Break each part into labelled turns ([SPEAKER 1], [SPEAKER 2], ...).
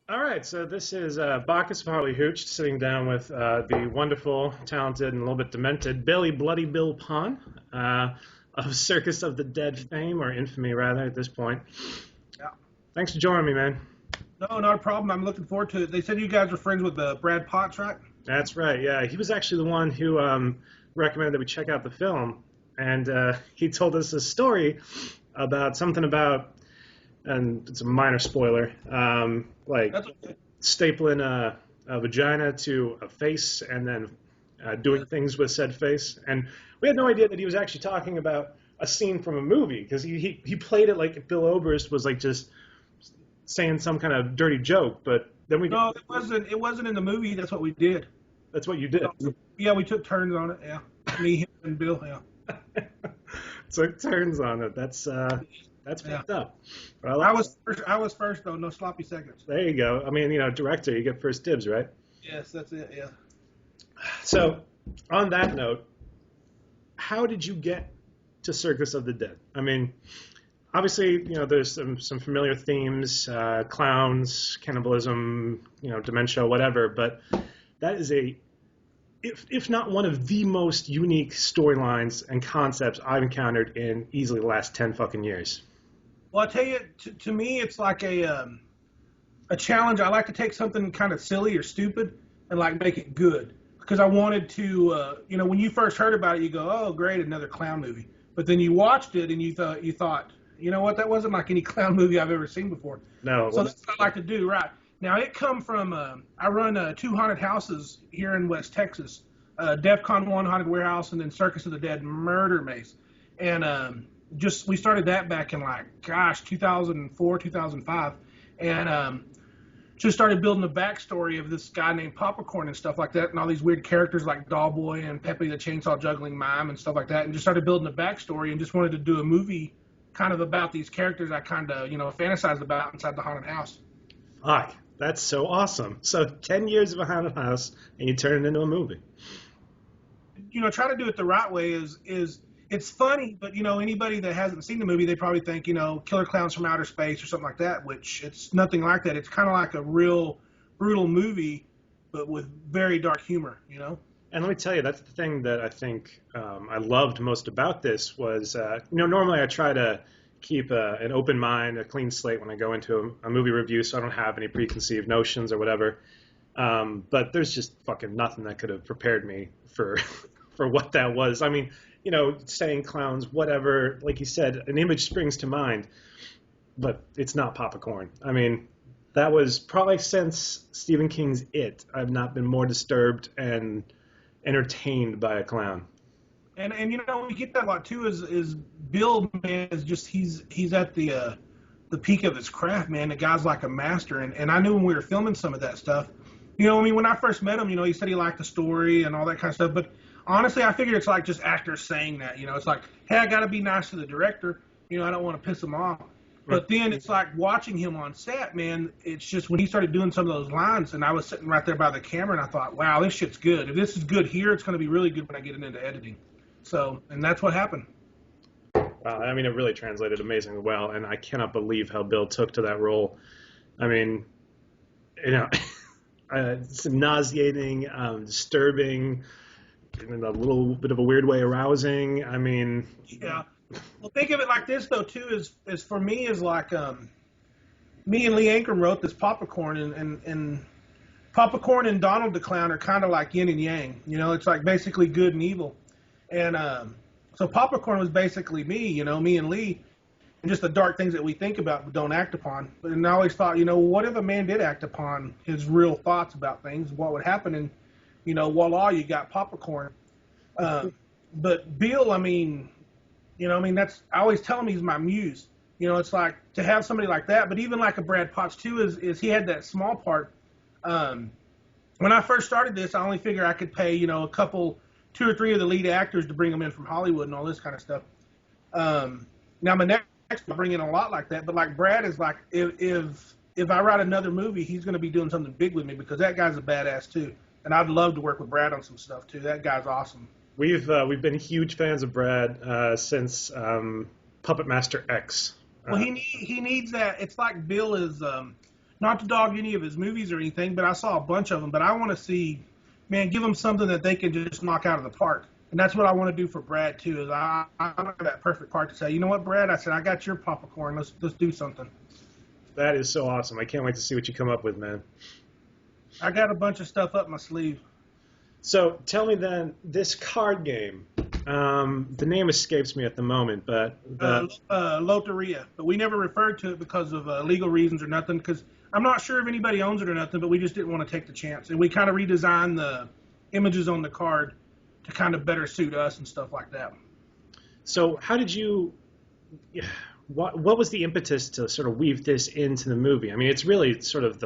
[SPEAKER 1] All right, so this is Bacchus of Horribly Hooched sitting down with the wonderful, talented, and a little bit demented Billy Bloody Bill Pon of Circus of the Dead fame, or infamy rather, at this point.
[SPEAKER 2] Yeah.
[SPEAKER 1] Thanks for joining me, man.
[SPEAKER 2] No, not a problem. I'm looking forward to it. They said you guys were friends with Brad Potts, right?
[SPEAKER 1] That's right, yeah. He was actually the one who recommended that we check out the film, and he told us a story about something about, and it's a minor spoiler, like
[SPEAKER 2] That's okay.
[SPEAKER 1] stapling a vagina to a face and then doing things with said face. And we had no idea that he was actually talking about a scene from a movie because he played it like Bill Oberst was like just saying some kind of dirty joke. But then we
[SPEAKER 2] No, it wasn't. It wasn't in the movie. That's what we did.
[SPEAKER 1] that's what you did.
[SPEAKER 2] Yeah, we took turns on it. Yeah, me, him, and Bill. Yeah.
[SPEAKER 1] So it turns on it. That's
[SPEAKER 2] Yeah.
[SPEAKER 1] fucked up. But
[SPEAKER 2] I was first though. No sloppy seconds.
[SPEAKER 1] there you go. I mean, director, you get first dibs, right?
[SPEAKER 2] Yes, that's it. Yeah.
[SPEAKER 1] So, on that note, how did you get to Circus of the Dead? I mean, obviously, there's some familiar themes, clowns, cannibalism, dementia, whatever. But that is if not one of the most unique storylines and concepts I've encountered in easily the last 10 fucking years.
[SPEAKER 2] Well, I tell you, to me, it's like a challenge. I like to take something kind of silly or stupid and like make it good because I wanted to. When you first heard about it, you go, "Oh, great, another clown movie." But then you watched it and you thought, you know what? That wasn't like any clown movie I've ever seen before.
[SPEAKER 1] No,
[SPEAKER 2] So that's what I like to do, right? Now it come from I run two haunted houses here in West Texas, DEFCON 1 Haunted Warehouse, and then Circus of the Dead Murder Maze, and just we started that back in 2004, 2005, and just started building a backstory of this guy named Popcorn and stuff like that, and all these weird characters like Dollboy and Pepe the Chainsaw Juggling Mime and stuff like that, and just started building a backstory and just wanted to do a movie kind of about these characters I kind of fantasized about inside the haunted house.
[SPEAKER 1] fuck, that's so awesome. So 10 years of a haunted house, and you turn it into a movie.
[SPEAKER 2] Try to do it the right way is it's funny, but anybody that hasn't seen the movie, they probably think Killer Clowns from Outer Space or something like that, which it's nothing like that. It's kind of like a real brutal movie, but with very dark humor.
[SPEAKER 1] And let me tell you, that's the thing that I think I loved most about this was, normally I try to keep an open mind, a clean slate when I go into a movie review, so I don't have any preconceived notions or whatever. But there's just fucking nothing that could have prepared me for for what that was. I mean, saying clowns, whatever, like you said, an image springs to mind, but it's not popcorn. I mean, that was probably since Stephen King's It, I've not been more disturbed and entertained by a clown.
[SPEAKER 2] And we get that a lot too. Is Bill, man, is just he's at the peak of his craft, man. The guy's like a master, and I knew when we were filming some of that stuff. When I first met him, he said he liked the story and all that kind of stuff. But honestly, I figured it's like just actors saying that. It's like, hey, I got to be nice to the director. I don't want to piss him off. But then it's like watching him on set, man. It's just when he started doing some of those lines, and I was sitting right there by the camera, and I thought, wow, this shit's good. If this is good here, it's going to be really good when I get it into editing. So, and that's what happened.
[SPEAKER 1] I mean, it really translated amazingly well, and I cannot believe how Bill took to that role. I mean, you know, it's nauseating, disturbing, in a little bit of a weird way arousing. I mean,
[SPEAKER 2] Yeah. Well, think of it like this though too. Is for me is like me and Lee Ankrum wrote this Popcorn, and Popcorn and Donald the Clown are kind of like yin and yang. It's like basically good and evil. And so Popcorn was basically me, me and Lee, and just the dark things that we think about but don't act upon. And I always thought, what if a man did act upon his real thoughts about things? What would happen? And voila, you got Popcorn. But Bill, that's, I always tell him he's my muse. It's like to have somebody like that, but even like a Brad Potts too, is he had that small part. When I first started this, I only figured I could pay, a couple, 2 or 3 of the lead actors to bring them in from Hollywood and all this kind of stuff. Now my next, I bring in a lot like that, but like Brad is like, if I write another movie, he's going to be doing something big with me because that guy's a badass too. And I'd love to work with Brad on some stuff too. That guy's awesome.
[SPEAKER 1] we've been huge fans of Brad since Puppet Master X.
[SPEAKER 2] Well, he needs that. It's like Bill is, Not to dog any of his movies or anything, but I saw a bunch of them. But I want to see, man, give them something that they can just knock out of the park. And that's what I want to do for Brad too. Is I want that perfect part to say, you know what, Brad? I said, I got your popcorn. Let's do something.
[SPEAKER 1] That is so awesome. I can't wait to see what you come up with, man.
[SPEAKER 2] I got a bunch of stuff up my sleeve.
[SPEAKER 1] So tell me then, this card game. The name escapes me at the moment, but
[SPEAKER 2] Loteria. But we never referred to it because of legal reasons or nothing. Because I'm not sure if anybody owns it or nothing, but we just didn't want to take the chance. And we kind of redesigned the images on the card to kind of better suit us and stuff like that.
[SPEAKER 1] So how did you? What was the impetus to sort of weave this into the movie? I mean, it's really sort of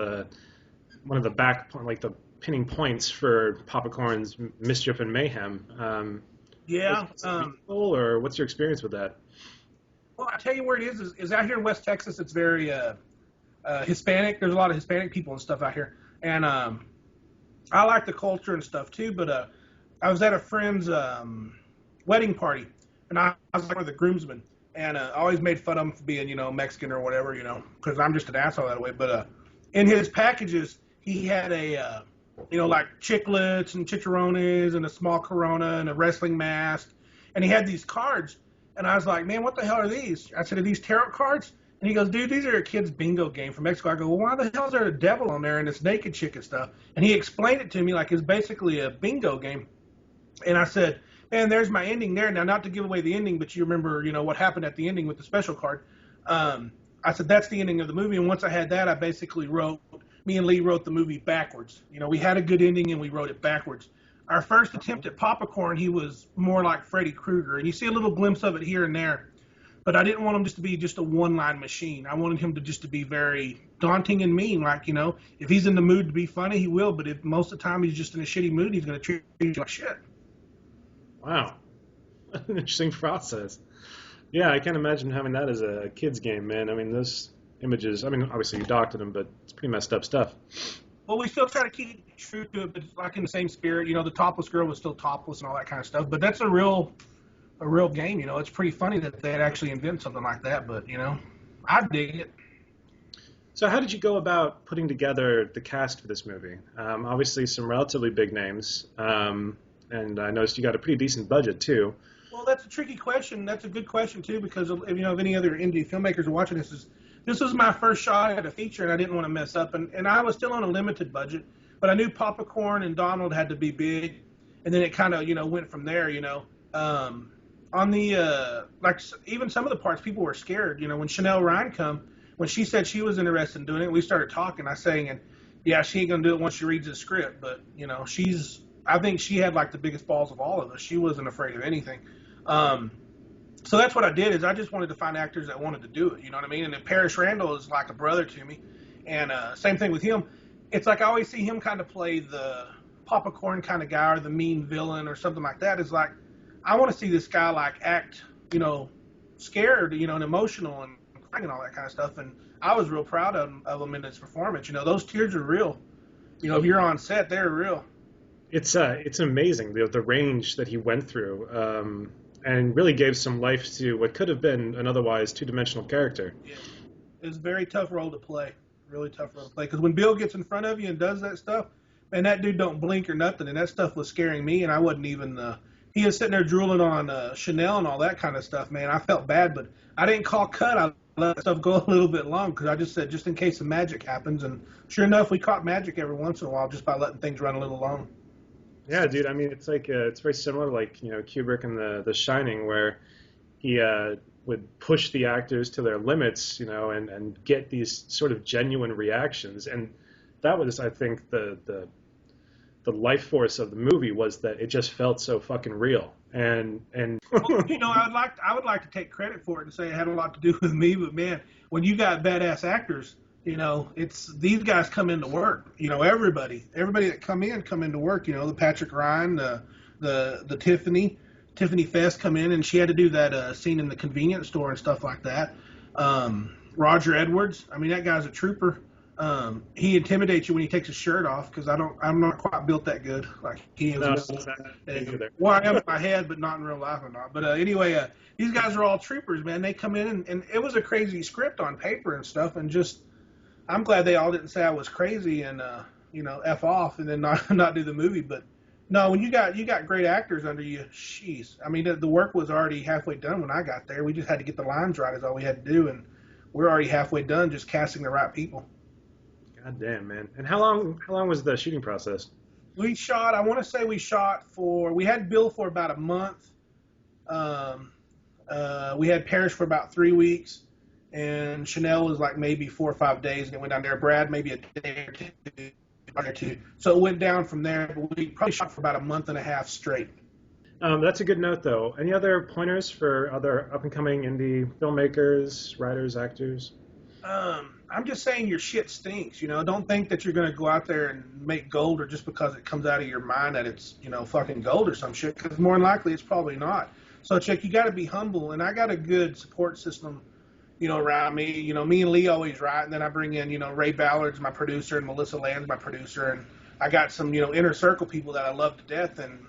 [SPEAKER 1] one of the the pinning points for Popcorn's Mischief and Mayhem.
[SPEAKER 2] Yeah.
[SPEAKER 1] Or what's your experience with that?
[SPEAKER 2] Well, I tell you where it is out here in West Texas. It's very Hispanic. There's a lot of Hispanic people and stuff out here, and I like the culture and stuff too. But I was at a friend's wedding party, and I was like one of the groomsmen, and I always made fun of him for being, Mexican or whatever, because I'm just an asshole that way. But in his packages, he had a like chiclets and chicharrones and a small Corona and a wrestling mask. And he had these cards. And I was like, man, what the hell are these? I said, are these tarot cards? And he goes, dude, these are a kid's bingo game from Mexico. I go, well, why the hell is there a devil on there and this naked chick and stuff? And he explained it to me like it's basically a bingo game. And I said, man, there's my ending there. Now, not to give away the ending, but you remember, what happened at the ending with the special card. I said, that's the ending of the movie. And once I had that, I basically me and Lee wrote the movie backwards. We had a good ending and we wrote it backwards. Our first attempt at Popcorn, he was more like Freddy Krueger, and you see a little glimpse of it here and there. But I didn't want him just to be just a one-line machine. I wanted him to just to be very daunting and mean. Like, if he's in the mood to be funny, he will. But if most of the time he's just in a shitty mood, he's going to treat you like shit.
[SPEAKER 1] Wow. An interesting process. Yeah, I can't imagine having that as a kid's game, man. I mean, those images, obviously you doctored them, but it's pretty messed up stuff.
[SPEAKER 2] Well, we still try to keep true to it, but like in the same spirit. The topless girl was still topless and all that kind of stuff. But that's a real game. It's pretty funny that they'd actually invent something like that. But I dig it.
[SPEAKER 1] So, how did you go about putting together the cast for this movie? Obviously, some relatively big names, and I noticed you got a pretty decent budget too.
[SPEAKER 2] Well, that's a tricky question. That's a good question too, because if any other indie filmmakers are watching this was my first shot at a feature, and I didn't want to mess up. And I was still on a limited budget, but I knew Popcorn and Donald had to be big, and then it kind of, went from there, On the, even some of the parts, people were scared. When Chanel Ryan when she said she was interested in doing it, we started talking. I saying, and yeah, she ain't going to do it once she reads the script, but, I think she had, the biggest balls of all of us. She wasn't afraid of anything. So that's what I did is I just wanted to find actors that wanted to do it, you know what I mean? And then Parrish Randall is like a brother to me. And same thing with him. It's like I always see him kind of play the Popcorn kind of guy or the mean villain or something like that. It's like I want to see this guy act, scared, and emotional and crying and all that kind of stuff. And I was real proud of him in his performance. Those tears are real. If you're on set, they're real. It's
[SPEAKER 1] amazing the range that he went through. And really gave some life to what could have been an otherwise two-dimensional character.
[SPEAKER 2] Yeah. It was a very tough role to play. Really tough role to play. Because when Bill gets in front of you and does that stuff, man, that dude don't blink or nothing. And that stuff was scaring me, and I wasn't even he was sitting there drooling on Chanel and all that kind of stuff, man. I felt bad, but I didn't call cut. I let that stuff go a little bit long because I just said just in case some magic happens. And sure enough, we caught magic every once in a while just by letting things run a little long.
[SPEAKER 1] Yeah, dude. It's it's very similar, Kubrick in The Shining, where he would push the actors to their limits, and get these sort of genuine reactions. And that was, I think, the life force of the movie was that it just felt so fucking real. And
[SPEAKER 2] well, I would like to take credit for it and say it had a lot to do with me, but man, when you got badass actors. It's these guys come into work. Everybody that come into work. The Patrick Ryan, the Tiffany Fest come in, and she had to do that scene in the convenience store and stuff like that. Roger Edwards, that guy's a trooper. He intimidates you when he takes his shirt off because I'm not quite built that good like he is. Well, I am in my head, but not in real life or not. But anyway, these guys are all troopers, man. They come in and it was a crazy script on paper and stuff, and just. I'm glad they all didn't say I was crazy and F off and then not not do the movie. But no, when you got great actors under you, jeez. I mean, the work was already halfway done when I got there. We just had to get the lines right is all we had to do, and we're already halfway done just casting the right people.
[SPEAKER 1] God damn, man. And how long was the shooting process?
[SPEAKER 2] We shot. I want to say we had Bill for about a month. We had Parrish for about 3 weeks, and Chanel was like maybe 4 or 5 days, and it went down there. Brad maybe a day or two. So it went down from there. But we probably shot for about a month and a half straight.
[SPEAKER 1] That's a good note, though. Any other pointers for other up-and-coming indie filmmakers, writers, actors?
[SPEAKER 2] I'm just saying your shit stinks. Don't think that you're going to go out there and make gold or just because it comes out of your mind that it's, fucking gold or some shit, because more than likely it's probably not. So, Chick, you got to be humble, and I got a good support system, around me. Me and Lee always write, and then I bring in, Ray Ballard's my producer and Melissa Land's my producer, and I got some, inner circle people that I love to death, and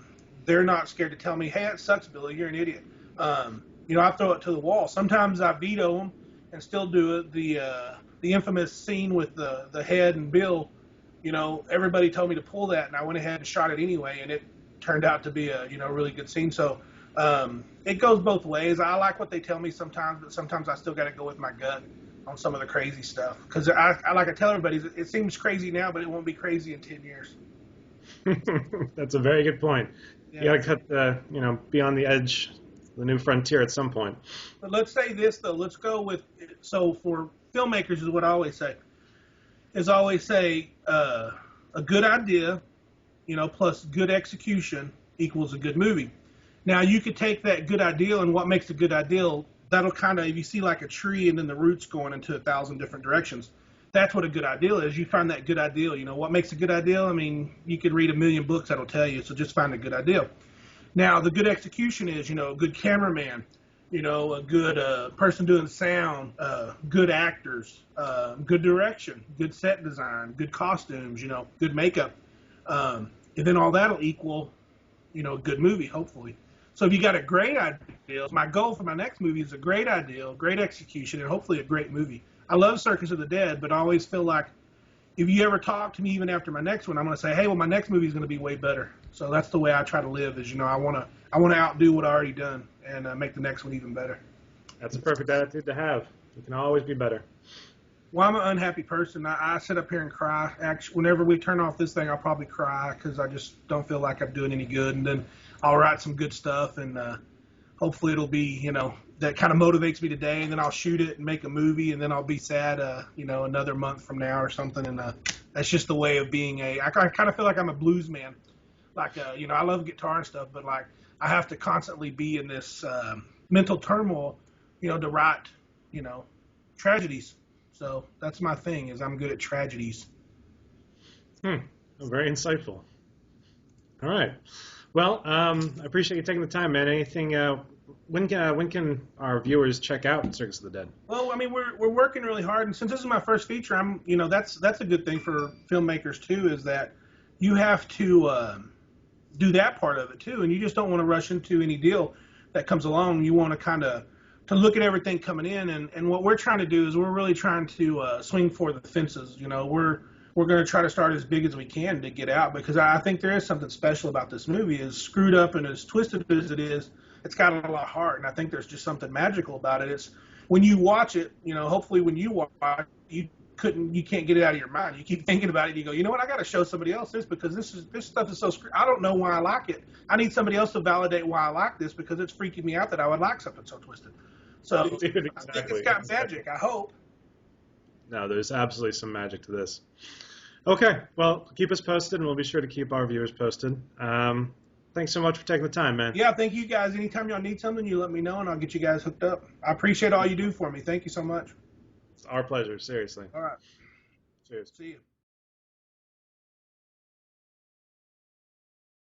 [SPEAKER 2] they're not scared to tell me, hey, that sucks, Billy, you're an idiot. I throw it to the wall. Sometimes I veto them and still do it. The infamous scene with the head and Bill, everybody told me to pull that, and I went ahead and shot it anyway, and it turned out to be a really good scene. So it goes both ways. I like what they tell me sometimes, but sometimes I still got to go with my gut on some of the crazy stuff, because I like I tell everybody, it seems crazy now, but it won't be crazy in 10 years.
[SPEAKER 1] That's a very good point.
[SPEAKER 2] Yeah.
[SPEAKER 1] You got to cut be on the edge, the new frontier at some point.
[SPEAKER 2] But let's say this, though. Let's go with, so for filmmakers is what I always say, a good idea, plus good execution equals a good movie. Now, you could take that good idea, and what makes a good idea, that'll kind of, if you see like a tree and then the roots going into 1,000 different directions, that's what a good idea is. You find that good idea. What makes a good idea? I mean, you could read 1,000,000 books that'll tell you, so just find a good idea. Now, the good execution is, a good cameraman, a good person doing sound, good actors, good direction, good set design, good costumes, good makeup. And then all that'll equal, a good movie, hopefully. So if you got a great idea, my goal for my next movie is a great idea, great execution, and hopefully a great movie. I love Circus of the Dead, but I always feel like if you ever talk to me even after my next one, I'm going to say, hey, well, my next movie is going to be way better. So that's the way I try to live is, I want to outdo what I already done and make the next one even better.
[SPEAKER 1] That's a perfect attitude to have. You can always be better.
[SPEAKER 2] Well, I'm an unhappy person. I sit up here and cry. Actually, whenever we turn off this thing, I'll probably cry because I just don't feel like I'm doing any good. And then I'll write some good stuff, and hopefully it'll be, that kind of motivates me today. And then I'll shoot it and make a movie, and then I'll be sad, another month from now or something. And that's just the way of being I kind of feel like I'm a blues man. Like, I love guitar and stuff, but like I have to constantly be in this mental turmoil, to write, tragedies. So that's my thing is I'm good at tragedies.
[SPEAKER 1] Very insightful. All right. Well, I appreciate you taking the time, man. Anything? When can our viewers check out Circus of the Dead?
[SPEAKER 2] Well, I mean, we're working really hard, and since this is my first feature, I'm that's a good thing for filmmakers too, is that you have to do that part of it too, and you just don't want to rush into any deal that comes along. You want to kind of to look at everything coming in, and what we're trying to do is we're really trying to swing for the fences. We're going to try to start as big as we can to get out, because I think there is something special about this movie. As screwed up and as twisted as it is, it's got a lot of heart, and I think there's just something magical about it. It's when you watch it, hopefully when you watch it, you can't get it out of your mind. You keep thinking about it, and you go, you know what, I got to show somebody else this, because this stuff is so screwed. I don't know why I like it. I need somebody else to validate why I like this, because it's freaking me out that I would like something so twisted. So
[SPEAKER 1] Exactly.
[SPEAKER 2] I think it's got magic, I hope.
[SPEAKER 1] No, there's absolutely some magic to this. Okay, well, keep us posted, and we'll be sure to keep our viewers posted. Thanks so much for taking the time, man.
[SPEAKER 2] Yeah, thank you guys. Anytime y'all need something, you let me know, and I'll get you guys hooked up. I appreciate all you do for me. Thank you so much.
[SPEAKER 1] It's our pleasure, seriously.
[SPEAKER 2] All right.
[SPEAKER 1] Cheers.
[SPEAKER 2] See you.